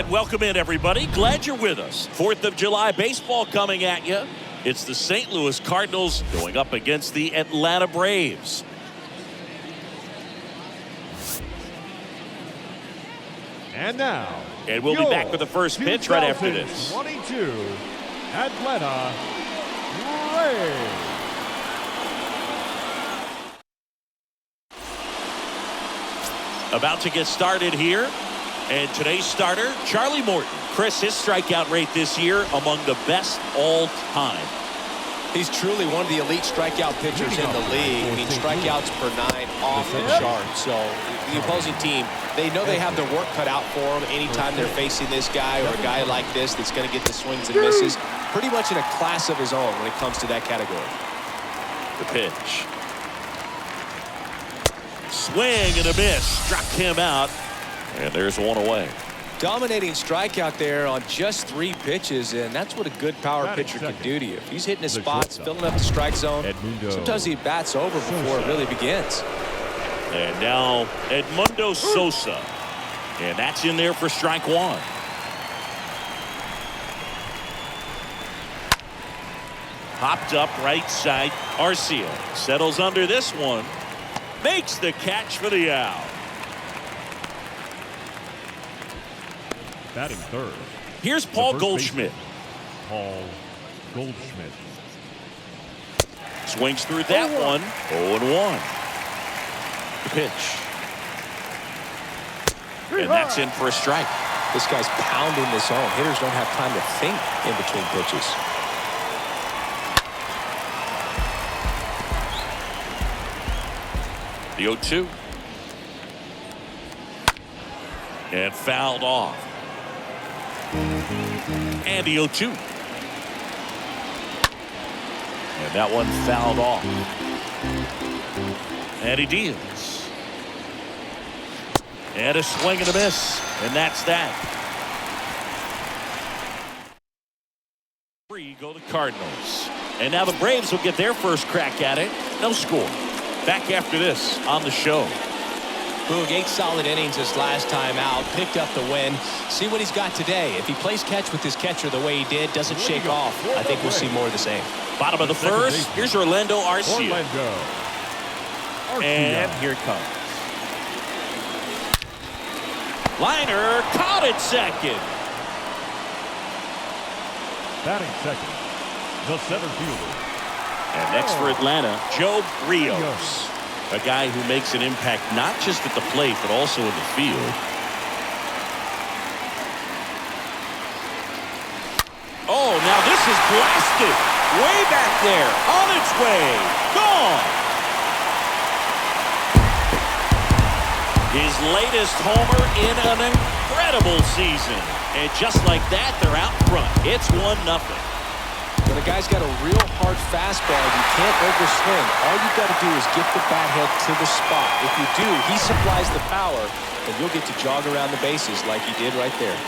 And welcome in, everybody. Glad you're with us. 4th of July baseball coming at you. It's the St. Louis Cardinals going up against the Atlanta Braves. And now, and we'll be back with the first pitch right after this. 22 Atlanta Braves. About to get started here. And today's starter, Charlie Morton. Chris, his strikeout rate this year among the best all time. He's truly one of the elite strikeout pitchers in the league. I mean, strikeouts per 9 off the chart. So the opposing team, they know they have their work cut out for them anytime they're facing this guy or a guy like this that's going to get the swings and misses. Pretty much in a class of his own when it comes to that category. The pitch. Swing and a miss. Struck him out. And there's one away. Dominating strikeout there on just 3 pitches, and that's what a good power pitcher can do to you. If he's hitting his spots, filling up the strike zone, sometimes he bats over before it really begins. And now Edmundo Sosa. And that's in there for strike 1. Popped up right side. Arcia settles under this one. Makes the catch for the out. Batting third. Here's Paul Goldschmidt. Paul Goldschmidt. Swings through that one. 0-1. The pitch. And that's in for a strike. This guy's pounding the zone. Hitters don't have time to think in between pitches. The 0-2. And fouled off. And the 0-2. And that one fouled off. And he deals. And a swing and a miss. And that's that. 3 go the Cardinals. And now the Braves will get their first crack at it. No score. Back after this on the show. Boog, 8 solid innings his last time out. Picked up the win. See what he's got today. If he plays catch with his catcher the way he did, doesn't shake off, I think we'll see more of the same. Bottom of the first. Here's Orlando Arcia. And here it comes. Liner caught at second. Batting second, the center fielder. And next for Atlanta, Joe Rios. A guy who makes an impact not just at the plate, but also in the field. Oh, now this is blasted. Way back there. On its way. Gone. His latest homer in an incredible season. And just like that, they're out front. It's 1-0. When a guy's got a real hard fastball, you can't overswing. All you've got to do is get the bat head to the spot. If you do, he supplies the power, and you'll get to jog around the bases like he did right there.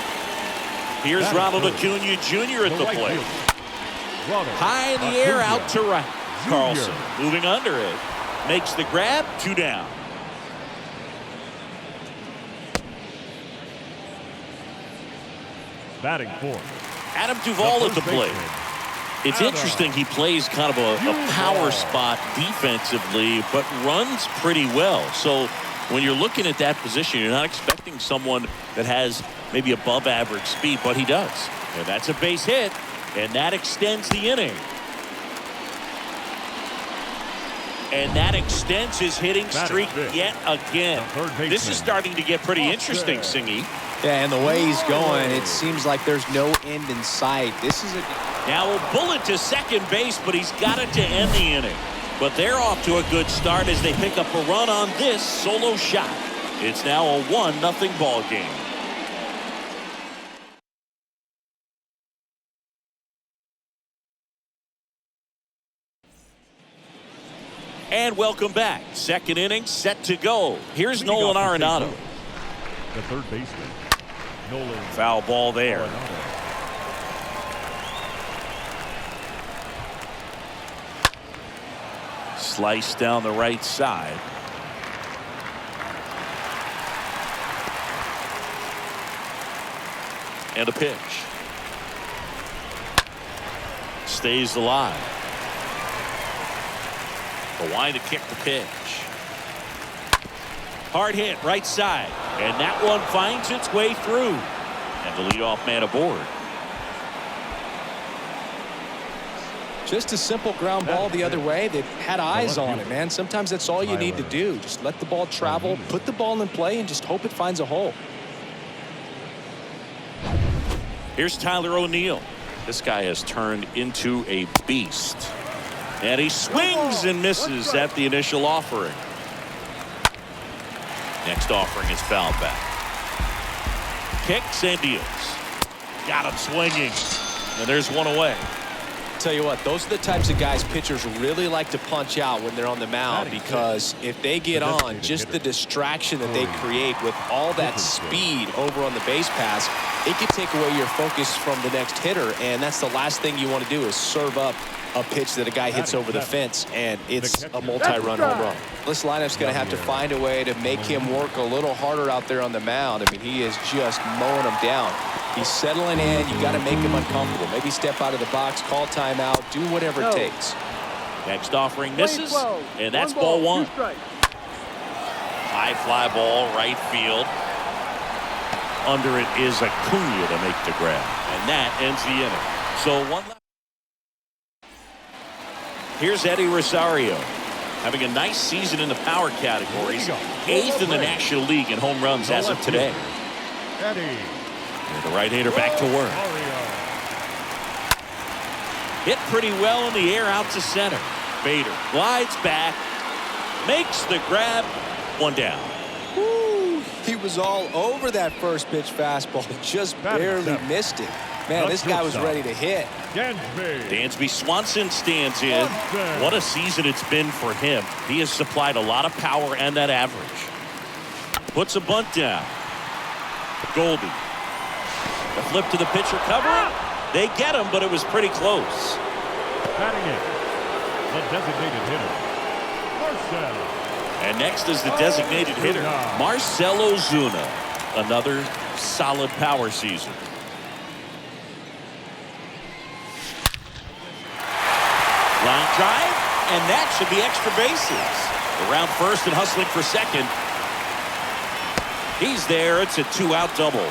Here's Ronald Acuna Jr. at the plate. High in the air, out to right. Carlson moving under it. Makes the grab, 2 down. Batting fourth, Adam Duvall at the plate. It's interesting, he plays kind of a power spot defensively, but runs pretty well. So when you're looking at that position, you're not expecting someone that has maybe above average speed, but he does. And that's a base hit, and that extends the inning. And that extends his hitting streak yet again. This is starting to get pretty interesting, Singy. Yeah, and the way he's going, it seems like there's no end in sight. This is now a bullet to second base, but he's got it to end the inning. But they're off to a good start as they pick up a run on this solo shot. It's now a 1-0 ball game. And welcome back. Second inning set to go. Here's Nolan Arenado. The third baseman. Nolan. Foul ball there. Slice down the right side. And a pitch. Stays alive. The wind to kick the pitch. Hard hit right side. And that one finds its way through. And the leadoff man aboard. Just a simple ground ball the other way. They've had eyes on it, man. Sometimes that's all you need to do. Just let the ball travel, put the ball in play, and just hope it finds a hole. Here's Tyler O'Neill. This guy has turned into a beast. And he swings and misses at the initial offering. Next offering is fouled back. Kicks and deals. Got him swinging. And there's one away. Tell you what, those are the types of guys pitchers really like to punch out when they're on the mound, because if they get on, just the distraction that they create with all that speed over on the base pass, it can take away your focus from the next hitter, and that's the last thing you want to do is serve up a pitch that a guy hits over the fence, and it's a multi-run home run. This lineup's going to have to find a way to make him work a little harder out there on the mound. I mean, he is just mowing them down. He's settling in. You got to make him uncomfortable. Maybe step out of the box, call timeout, do whatever it takes. Next offering misses, and that's ball one. High fly ball, right field. Under it is Acuna to make the grab, and that ends the inning. So one left. Here's Eddie Rosario, having a nice season in the power categories, 8th in the National League in home runs as of today. And the right-hander back to work. Hit pretty well in the air out to center. Bader glides back, makes the grab, one down. Woo, he was all over that first pitch fastball, just barely missed it. Man, this guy was ready to hit. Dansby Swanson stands in. What a season it's been for him. He has supplied a lot of power and that average. Puts a bunt down. Goldie. The flip to the pitcher, covering. They get him, but it was pretty close. Batting in, the designated hitter, Marcell. And next is the designated hitter, Marcell Ozuna. Another solid power season. Line drive, and that should be extra bases. Around first and hustling for second. He's there. It's a 2-out double.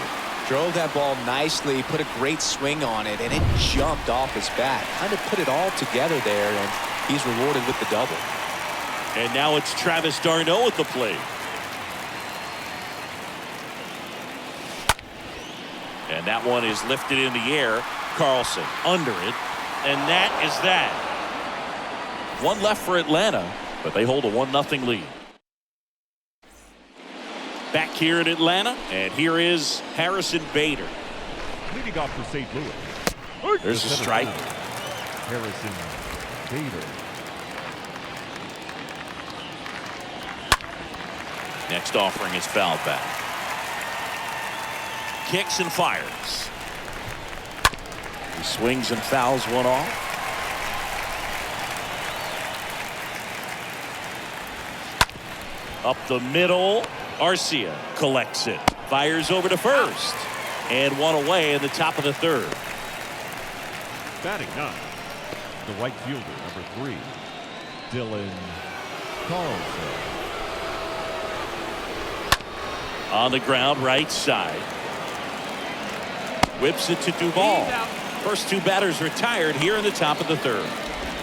Drove that ball nicely, put a great swing on it, and it jumped off his bat. Kind of put it all together there, and he's rewarded with the double. And now it's Travis d'Arnaud at the plate. And that one is lifted in the air. Carlson under it, and that is that. One left for Atlanta, but they hold a 1-0 lead. Back here in Atlanta, and here is Harrison Bader. Leading off for St. Louis. There's a strike. Harrison Bader. Next offering is fouled back. Kicks and fires. He swings and fouls one off. Up the middle, Arcia collects it. Fires over to first. And one away in the top of the third. Batting ninth, the right fielder, number 3, Dylan Carlson. On the ground, right side. Whips it to Duvall. First two batters retired here in the top of the third.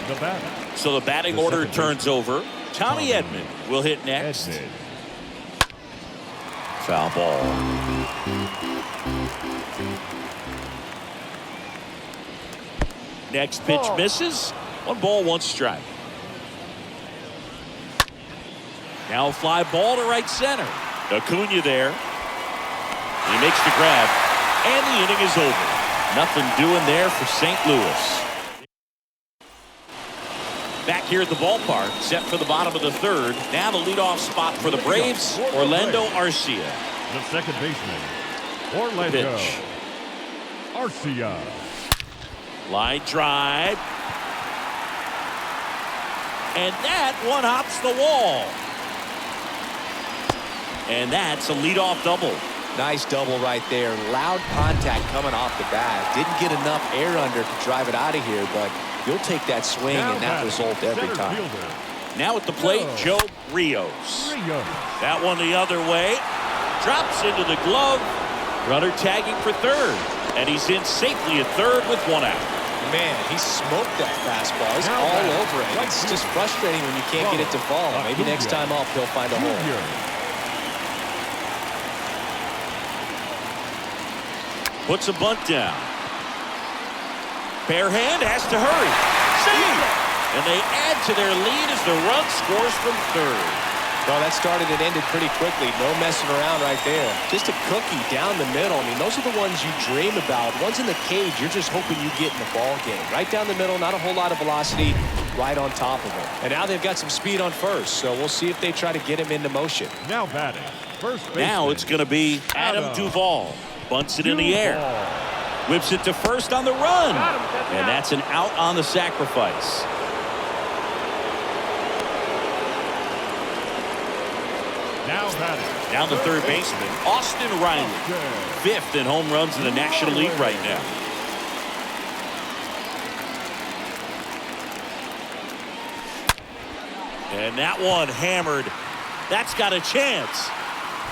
The batter. So the batting order turns over. Tommy Edman will hit next. Foul ball. Next pitch misses. 1 ball, 1 strike. Now a fly ball to right center. Acuna there. He makes the grab, and the inning is over. Nothing doing there for St. Louis. Back here at the ballpark, set for the bottom of the third. Now the leadoff spot for the Braves, Orlando Arcia. The second baseman, Orlando Pitch. Arcia. Line drive. And that one hops the wall. And that's a leadoff double. Nice double right there. Loud contact coming off the bat. Didn't get enough air under to drive it out of here, but you'll take that swing and that result every time. Now at the plate, Joe Rios. That one the other way. Drops into the glove. Runner tagging for third. And he's in safely at third with one out. Man, he smoked that fastball. He's all over it. It's just frustrating when you can't get it to fall. Maybe next time off he'll find a hole. Puts a bunt down. Bare hand has to hurry. Save! And they add to their lead as the run scores from third. Well, that started and ended pretty quickly. No messing around right there. Just a cookie down the middle. I mean, those are the ones you dream about. Ones in the cage, you're just hoping you get in the ball game. Right down the middle, not a whole lot of velocity, right on top of it. And now they've got some speed on first, so we'll see if they try to get him into motion. Now batting. First baseman. Now it's going to be Adam Duvall. Bunts it in the air. Whips it to first on the run. And that's an out on the sacrifice. Now batting. Down the third baseman, Austin Riley. Fifth in home runs in the National League right now. And that one hammered. That's got a chance.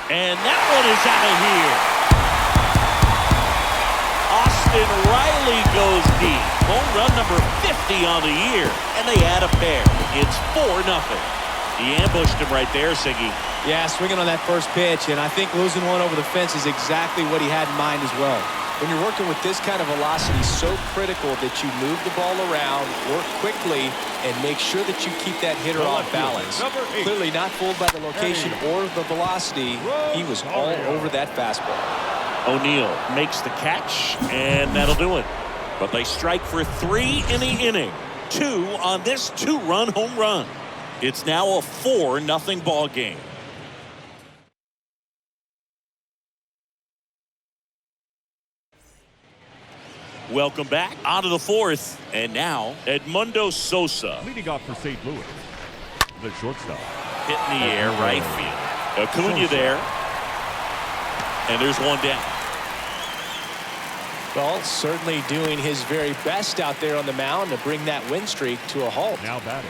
And that one is out of here. Austin Riley goes deep. Home run number 50 on the year. And they add a pair. It's 4-0. He ambushed him right there, Siggy. Yeah, swinging on that first pitch, and I think losing one over the fence is exactly what he had in mind as well. When you're working with this kind of velocity, so critical that you move the ball around, work quickly, and make sure that you keep that hitter off balance. Clearly not fooled by the location or the velocity. He was all over that fastball. O'Neill makes the catch, and that'll do it. But they strike for 3 in the inning. 2 on this 2-run home run. It's now a 4-0 ball game. Welcome back onto the fourth, and now Edmundo Sosa. Leading off for St. Louis, the shortstop. Hit in the air, right field. Acuna there, and there's one down. Well, certainly doing his very best out there on the mound to bring that win streak to a halt. Now batting.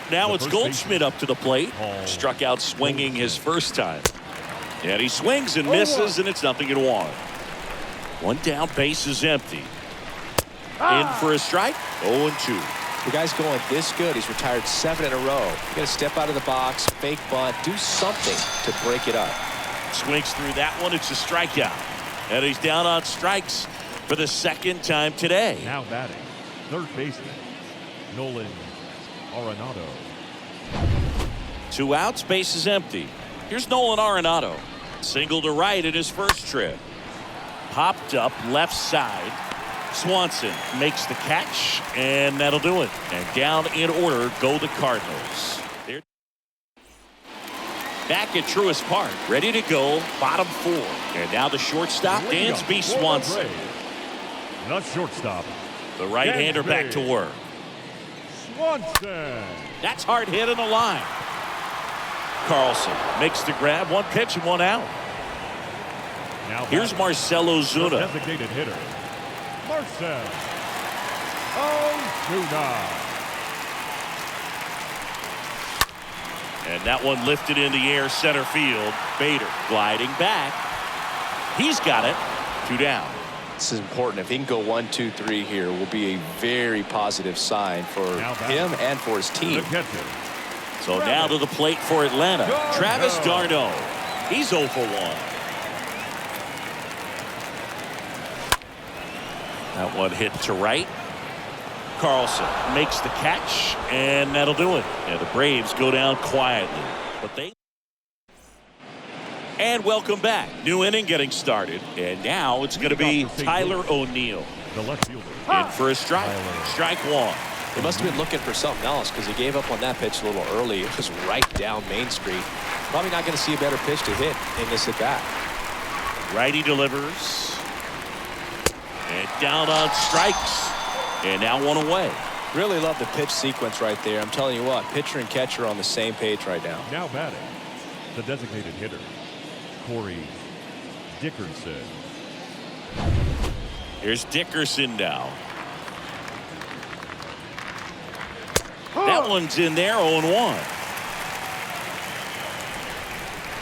Now it's Goldschmidt up to the plate. Struck out swinging his first time. And he swings and misses, and it's 0-1. One down, base is empty. In for a strike, 0-2. The guy's going this good. He's retired 7 in a row. You got to step out of the box, fake bunt, do something to break it up. Swings through that one. It's a strikeout. And he's down on strikes for the second time today. Now batting, third baseman, Nolan Arenado. 2 outs, base is empty. Here's Nolan Arenado. Single to right at his first trip. Popped up left side. Swanson makes the catch, and that'll do it. And down in order go the Cardinals. They're back at Truist Park, ready to go, bottom 4. And now the shortstop, Dansby Swanson. The shortstop, The right-hander back to work. Swanson. That's hard hit in the line. Carlson makes the grab, 1 pitch and 1 out. Now Here's Marcell Ozuna. Designated hitter, Marcell Ozuna. And that one lifted in the air, center field. Bader gliding back. He's got it. 2 down. This is important. If he can go 1, 2, 3 here, will be a very positive sign for him and for his team. So now to the plate for Atlanta, Travis d'Arnaud. He's 0 for 1. That one hit to right. Carlson makes the catch, and that'll do it. And the Braves go down quietly. But they... And welcome back. New inning getting started. And now it's going to be Tyler O'Neill. The left fielder. In for a strike. Strike 1. He must have been looking for something else because he gave up on that pitch a little early. It was right down Main Street. Probably not going to see a better pitch to hit in this at bat. Righty delivers. And down on strikes. And now 1 away. Really love the pitch sequence right there. I'm telling you what, pitcher and catcher are on the same page right now. Now batting, the designated hitter, Corey Dickerson. Here's Dickerson now. That one's in there, 0-1.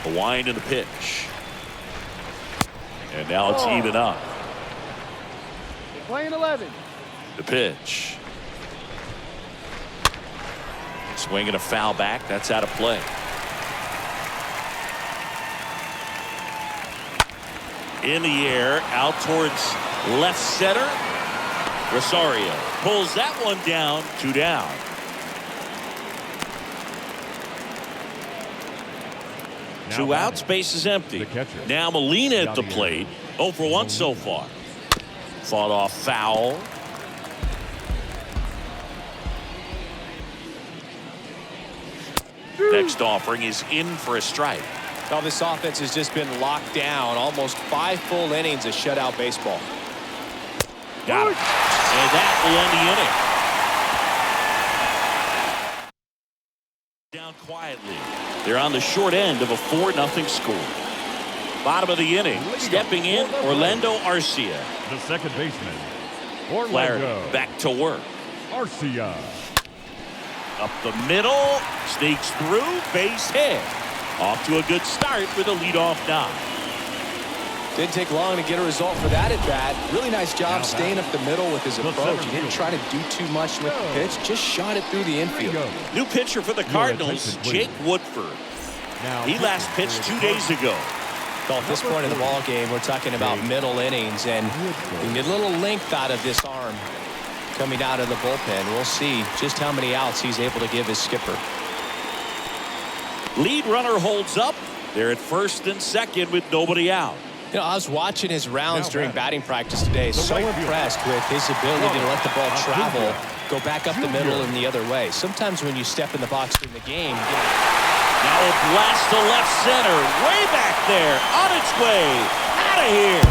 The wind and the pitch. And now it's even up. Playing 11. The pitch. Swinging a foul back. That's out of play. In the air, out towards left center. Rosario pulls that one down. 2 down. Now 2 batting. outs, base is empty. The catcher. Now Molina at the plate. 0 for 1 so far. Fought off foul. Next offering is in for a strike. Now this offense has just been locked down. Almost 5 full innings of shutout baseball. Got him. And that will end the inning. Down quietly. They're on the short end of a 4-0 score. Bottom of the inning. Stepping in, Orlando Arcia. The second baseman, Flaherty Orlando back to work. Arcia. Up the middle. Sneaks through. Base hit. Off to a good start with a leadoff dive. Didn't take long to get a result for that at bat. Really nice job Now staying up the middle with his approach. He didn't try to do too much with the pitch. Just shot it through the infield. New pitcher for the Cardinals, Jake Woodford. He last pitched 2 days ago. Well, at this point in the ball game, we're talking about middle innings, and you can get a little length out of this arm coming out of the bullpen. We'll see just how many outs he's able to give his skipper. Lead runner holds up. They're at first and second with nobody out. You know, I was watching his rounds during batting practice today. So impressed with his ability to let the ball travel, go back up the middle and the other way. Sometimes when you step in the box during the game, now a blast to left center, way back there, on its way, out of here.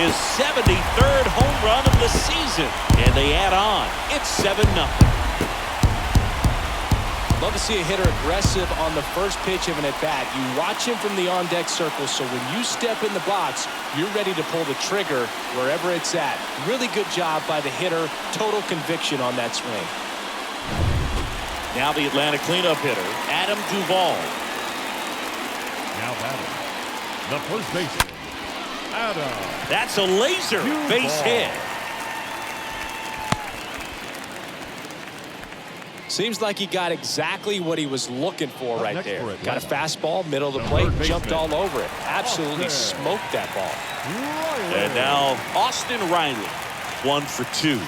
His 73rd home run of the season, and they add on. It's 7-0. love to see a hitter aggressive on the first pitch of an at-bat. You watch him from the on-deck circle, so when you step in the box, you're ready to pull the trigger wherever it's at. Really good job by the hitter. Total conviction on that swing. Now the Atlanta cleanup hitter, Adam Duvall. Now batting, the first baseman, Adam. That's a laser base hit. Seems like he got exactly what he was looking for right there. Got a fastball, middle of the plate, jumped all over it. Absolutely smoked that ball. And now Austin Riley, 1 for 2.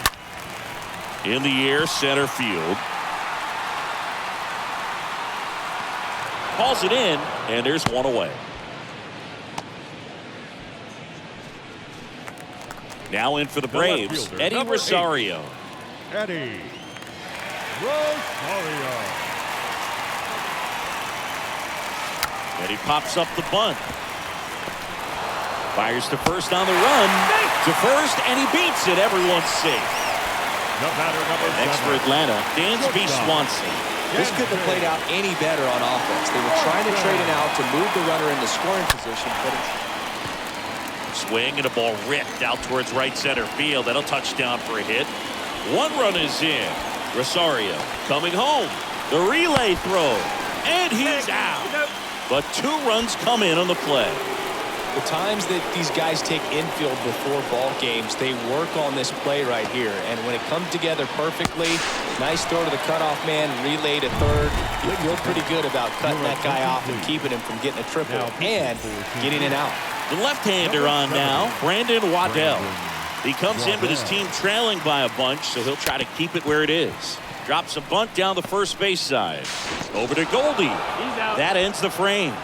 In the air, center field. Calls it in, and there's one away. Now in for the Braves, Eddie Rosario. Eddie Rosario. And he pops up the bunt. Fires to first on the run. To first, and he beats it. Everyone's safe. The batter number Next for Atlanta, Dansby Swanson. This couldn't have played out any better on offense. They were trying to trade it out to move the runner into scoring position, but Swing and a ball ripped out towards right center field. That'll touchdown for a hit. One run is in. Rosario coming home. The relay throw. And he's out. But 2 runs come in on the play. the times that these guys take infield before ball games, they work on this play right here. And when it comes together perfectly, nice throw to the cutoff man, relay to third. You feel pretty good about cutting that guy off and keeping him from getting a triple and getting it out. The left-hander on now, Brandon Waddell. He comes in with his team trailing by a bunch, so he'll try to keep it where it is. Drops a bunt down the first base side. Over to Goldie. That ends the frame.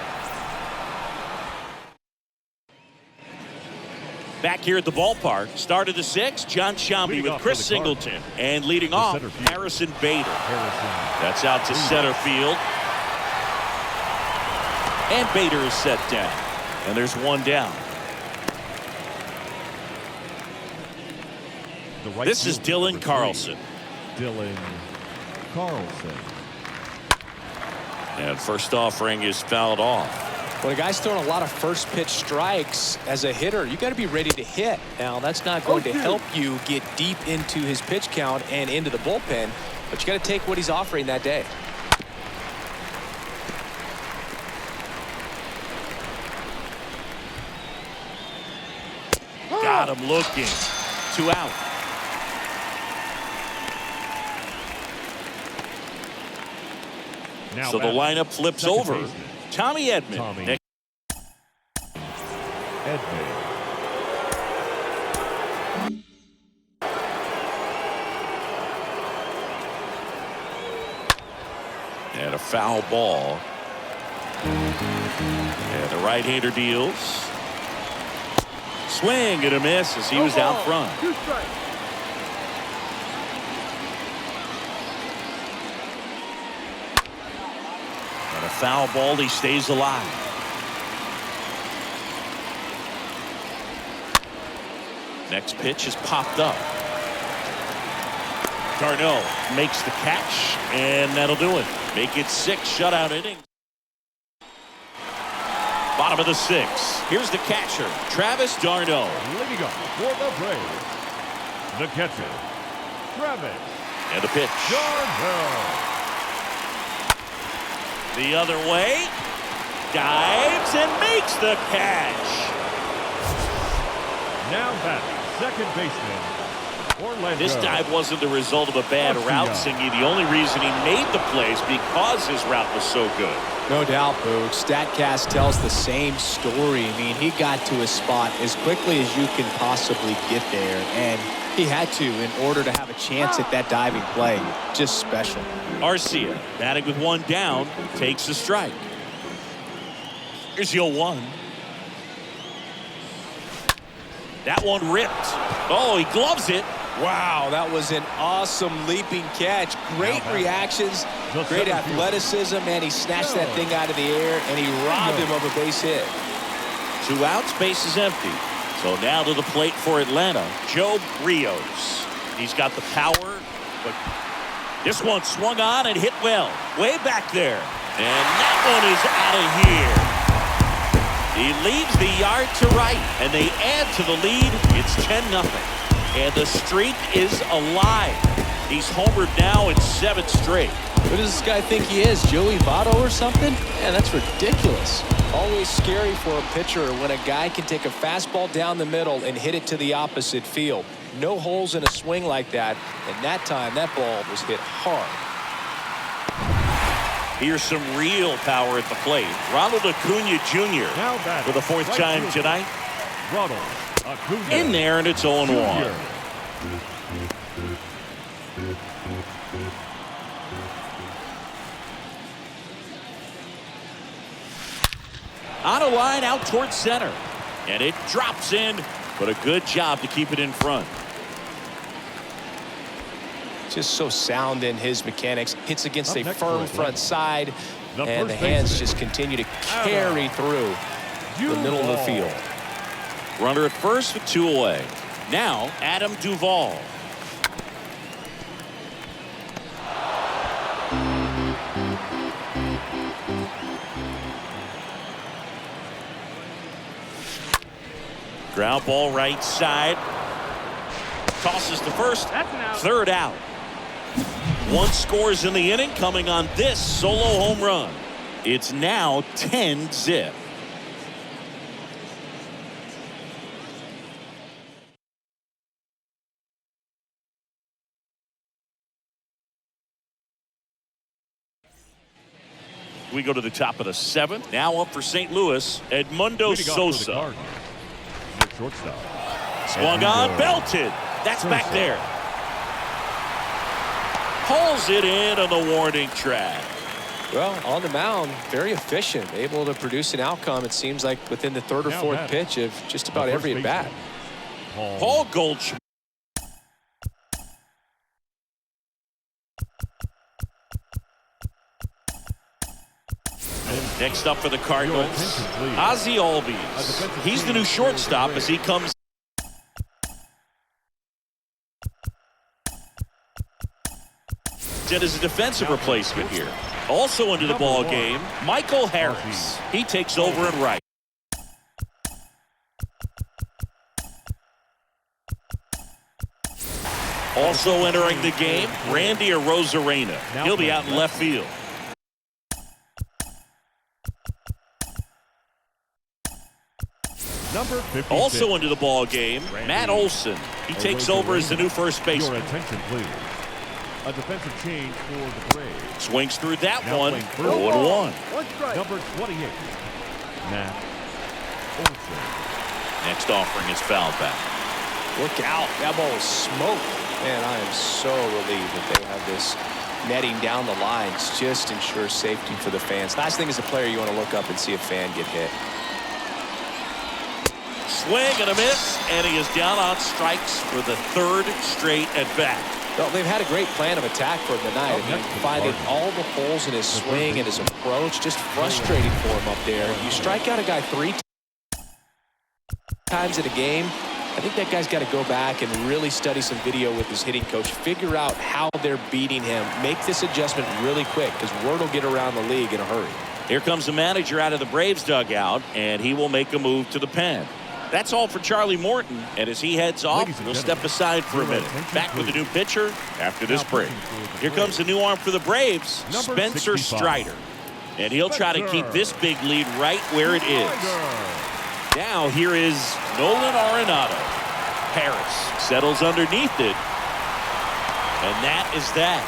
Back here at the ballpark, start of the 6th, John Sciambi with Chris Singleton. And leading off, Harrison Bader. That's out to center field. And Bader is set down. And there's one down. This is Dylan Carlson. Dylan Carlson. And first offering is fouled off. When a guy's throwing a lot of first pitch strikes as a hitter, you got to be ready to hit. Now, that's not going to help you get deep into his pitch count and into the bullpen, but you got to take what he's offering that day. Got him looking. 2 out. Now So the lineup flips second over. baseman, Tommy Edman. Tommy Next. Edman. And a foul ball. And the right-hander deals. Swing and a miss as he was out front. And a foul ball, he stays alive. Next pitch is popped up. Darno makes the catch, and that'll do it. Make it 6 shutout innings. Bottom of the 6th. Here's the catcher, Travis d'Arnaud. Leading off for the Braves, the catcher, Travis And the pitch. d'Arnaud. The other way. Dives and makes the catch. Now batting, second baseman, Orlando. This dive wasn't the result of a bad route, Singy. The only reason he made the plays because his route was so good. No doubt, Boog. StatCast tells the same story. I mean, he got to his spot as quickly as you can possibly get there, and he had to in order to have a chance at that diving play. Just special. Arcia, batting with 1 down, takes a strike. Here's the 0-1. That one ripped. Oh, he gloves it. Wow, that was an awesome leaping catch. Great reactions, great athleticism, and he snatched that thing out of the air, and he robbed him of a base hit. 2 outs, base is empty. So now to the plate for Atlanta, Joe Rios. He's got the power, but this one swung on and hit well. Way back there. And that one is out of here. He leaves the yard to right, and they add to the lead. It's 10-0. And the streak is alive. He's homered now in 7 straight. Who does this guy think he is, Joey Votto or something? Man, that's ridiculous. Always scary for a pitcher when a guy can take a fastball down the middle and hit it to the opposite field. No holes in a swing like that, and that time that ball was hit hard. Here's some real power at the plate. Ronald Acuna Jr. for the 4th time tonight. Ronald Acuna In there, and it's 0-1. On a line out towards center. And it drops in, but a good job to keep it in front. Just so sound in his mechanics. Hits against a firm front side, The and the first hands baseman, just continue to carry through the middle of the field. Runner at first with 2 away. Now, Adam Duvall. Ground ball right side. Tosses to first. 3rd out. 1 scores in the inning coming on this solo home run. It's now 10-0. We go to the top of the 7th. Now up for St. Louis, Edmundo Sosa. Shortstop. Swung on, belted. That's back there. Pulls it in on the warning track. Well, on the mound, very efficient, able to produce an outcome, it seems like, within the 3rd or 4th pitch of just about every at-bat. Paul Goldschmidt. Next up for the Cardinals, Ozzie Albies. He's the new shortstop as he comes. As a defensive replacement here. Also into the ball game, Michael Harris. He takes over at right. Also entering the game, Randy Arozarena. He'll be out in left field. Number 56. Also into the ball game, Matt Olson. He takes over as the new first baseman. Your attention, please. A defensive change for the Braves. Swings through that Now one. playing 0-1. Number 28. Matt Olson. Next offering is fouled back. Look out. That ball was smoked. Man, I am so relieved that they have this netting down the lines. Just ensures safety for the fans. Last thing as a player, you want to look up and see a fan get hit. Swing and a miss, and he is down on strikes for the third straight at bat. Well, they've had a great plan of attack for him tonight. I mean, finding all the holes in his swing and his approach, just frustrating for him up there. You strike out a guy 3 times in a game, I think that guy's got to go back and really study some video with his hitting coach, figure out how they're beating him, make this adjustment really quick, because word will get around the league in a hurry. Here comes the manager out of the Braves dugout, and he will make a move to the pen. That's all for Charlie Morton, and as he heads off, we'll step aside for a minute. Back with the new pitcher after this break. Here comes the new arm for the Braves, Spencer Strider. And he'll try to keep this big lead right where it is. Now here is Nolan Arenado. Harris settles underneath it. And that is that.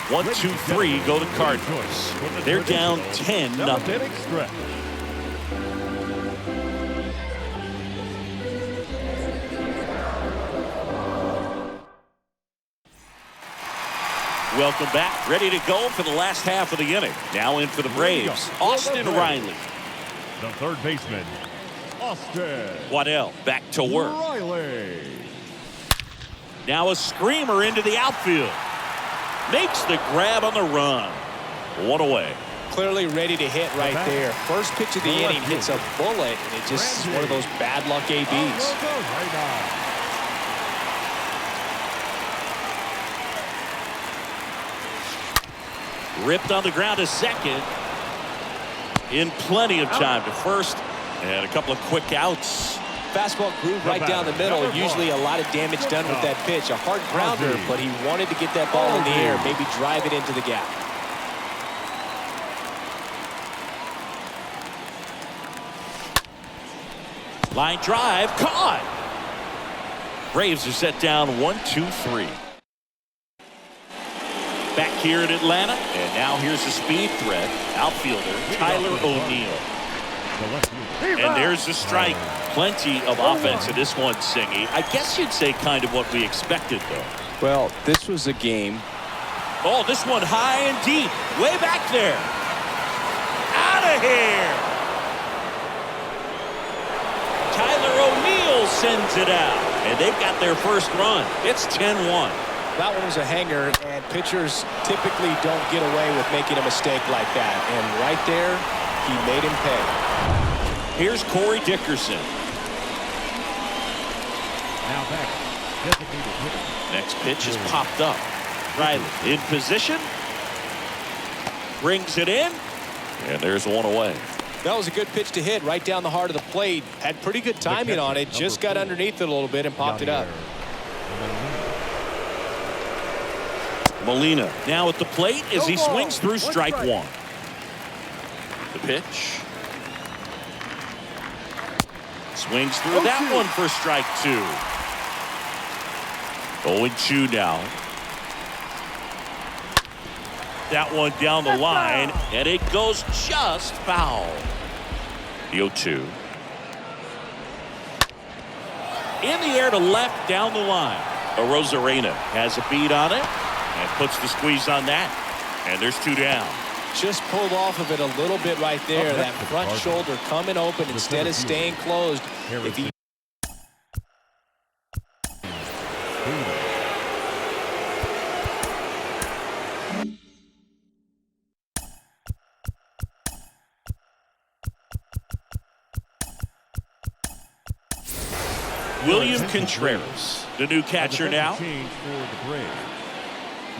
1, 2, 3 go to Cardinals. They're down 10-0. Welcome back. Ready to go for the last half of the inning. Now in for the Braves, Austin Riley. The third baseman, Austin Waddell back to work. Riley. Now a screamer into the outfield. Makes the grab on the run. 1 away. Clearly ready to hit right there. First pitch of the inning hits a bullet, and it just is one of those bad luck ABs. Ripped on the ground to second. In plenty of time to first. And a couple of quick outs. Fastball groove right down the middle. Usually a lot of damage done with that pitch. A hard grounder, but he wanted to get that ball in the air. Maybe drive it into the gap. Line drive. Caught. Braves are set down 1, 2, 3. Back here in Atlanta, and now here's the speed threat, outfielder Tyler O'Neill. And there's the strike. Plenty of offense in this one, Singy. I guess you'd say kind of what we expected, though. Well, this was a game. Oh, this one high and deep, way back there. Out of here. Tyler O'Neill sends it out, and they've got their first run. It's 10-1. That one was a hanger, and pitchers typically don't get away with making a mistake like that. And right there, he made him pay. Here's Corey Dickerson. Now back. Next pitch is popped up. Riley in position. Brings it in. And there's 1 away. That was a good pitch to hit right down the heart of the plate. Had pretty good timing on it. Just got underneath it a little bit and popped it up. Molina now at the plate as he swings through strike 1. The pitch. Swings through that one for strike 2. 0-2 now. That one down the line, and it goes just foul. The 0-2. In the air to left down the line. Arozarena has a beat on it. And puts the squeeze on that. And there's 2 down. Just pulled off of it a little bit right there. That front shoulder coming open instead of staying closed. If he William Contreras, the new catcher now. Change for the Braves.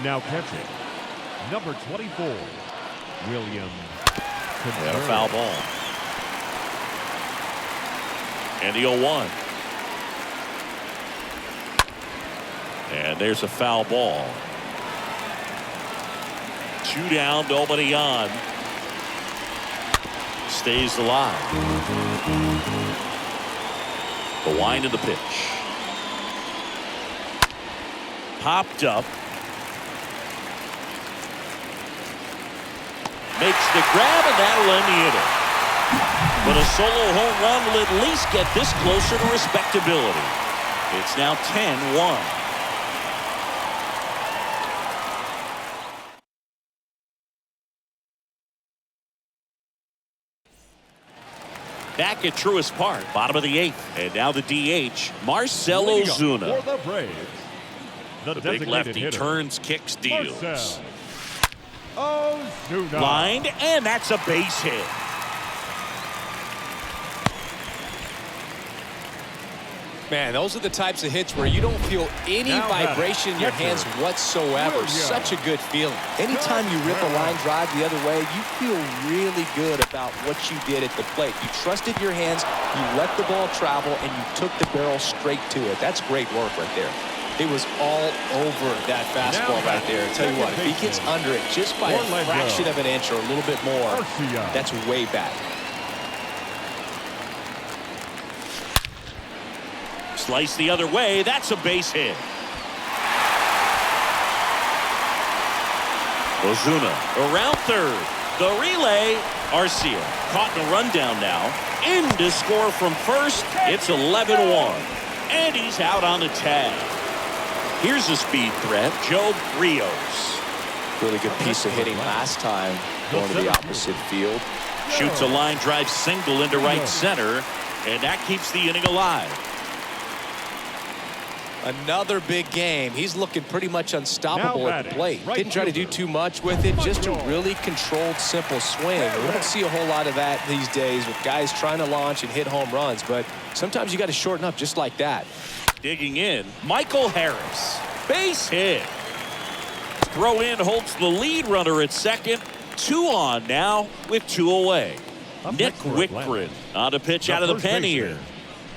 Now catching, Number 24, William. And a foul ball. And the 0-1. And there's a foul ball. 2 down, nobody on. Stays alive. The wind of the pitch. Popped up. Makes the grab, and that'll end the inning. But a solo home run will at least get this closer to respectability. It's now 10-1. Back at Truist Park, bottom of the 8th. And now the DH, Marcell Ozuna. For the Braves, The big lefty turns, kicks, deals. Ozuna. Lined, and that's a base hit. Man, those are the types of hits where you don't feel any vibration in your hands whatsoever. Such a good feeling. Anytime you rip a line drive the other way, you feel really good about what you did at the plate. You trusted your hands, you let the ball travel, and you took the barrel straight to it. That's great work right there. It was all over that fastball right there. I tell you what, if he gets under it just by a fraction of an inch or a little bit more, that's way back. Slice the other way. That's a base hit. Ozuna around third. The relay. Arcia caught in a rundown now. In to score from first. It's 11-1. And he's out on the tag. Here's a speed threat. Joe Rios. Really good piece of hitting last time going to the opposite field. Shoots a line drive single into right center. And that keeps the inning alive. Another big game. He's looking pretty much unstoppable at the plate. Didn't try to do too much with it. Just a really controlled, simple swing. We don't see a whole lot of that these days with guys trying to launch and hit home runs. But sometimes you got to shorten up just like that. Digging in, Michael Harris. Base hit. Throw in holds the lead runner at second. 2 on now with 2 away. Nick Wickren on the pitch out of the pen here.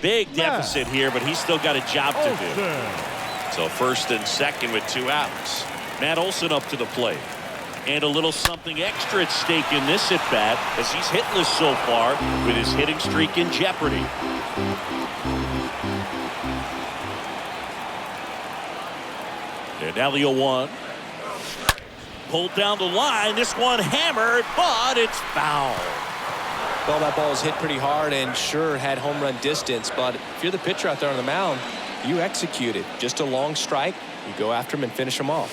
Big deficit here, but he's still got a job to do. So first and second with 2 outs. Matt Olson up to the plate. And a little something extra at stake in this at bat as he's hitless so far with his hitting streak in jeopardy. And now the 0-1. Pulled down the line. This one hammered, but it's foul. Well, that ball was hit pretty hard and sure had home run distance, but if you're the pitcher out there on the mound, you execute it. Just a long strike, you go after him and finish him off.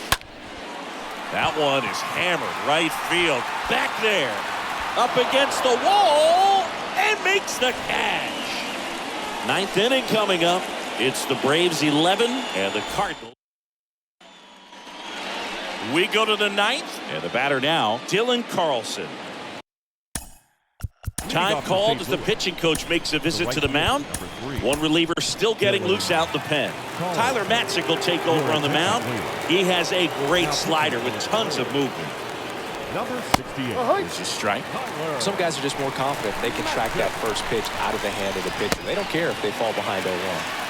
That one is hammered right field. Back there, up against the wall, and makes the catch. 9th inning coming up. It's the Braves 11 and the Cardinals. We go to the 9th, and the batter now, Dylan Carlson. Time called as the pitching coach makes a visit to the mound. One reliever still getting loose out the pen. Tyler Matzik will take over on the mound. He has a great slider with tons of movement. Number 68. Here's a strike. Some guys are just more confident they can track that first pitch out of the hand of the pitcher. They don't care if they fall behind 0-1.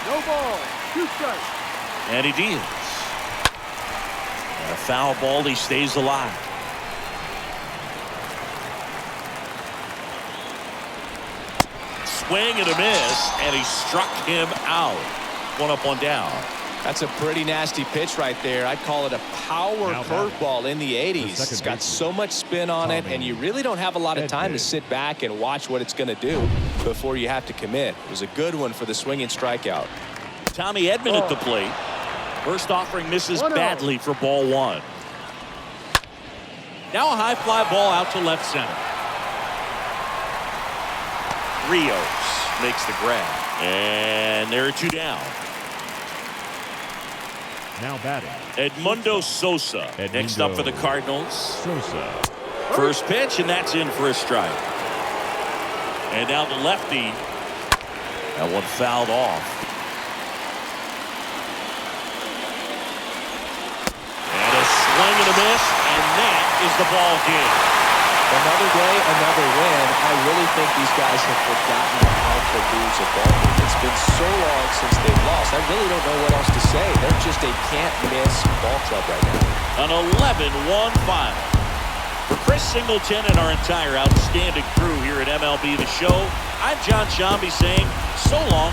No ball. 2 strikes. And he deals. And a foul ball, he stays alive. Swing and a miss, and he struck him out. 1 up, 1 down. That's a pretty nasty pitch right there. I'd call it a power curveball in the 80s. It's got so much spin on it, and you really don't have a lot of time to sit back and watch what it's going to do before you have to commit. It was a good one for the swinging strikeout. Tommy Edman at the plate. First offering misses badly for ball 1. Now a high fly ball out to left center. Rios makes the grab. And there are 2 down. Now batting, Edmundo Sosa. Next up for the Cardinals. Sosa. First pitch, and that's in for a strike. And now the lefty. That one fouled off. And a swing and a miss, and that is the ball game. Another day, another win. I really think these guys have forgotten how to lose a ball game. It's been so long since they've lost. I really don't know what else to say. They're just a can't-miss ball club right now. An 11-1 final. For Chris Singleton and our entire outstanding crew here at MLB The Show, I'm John Shambi saying so long.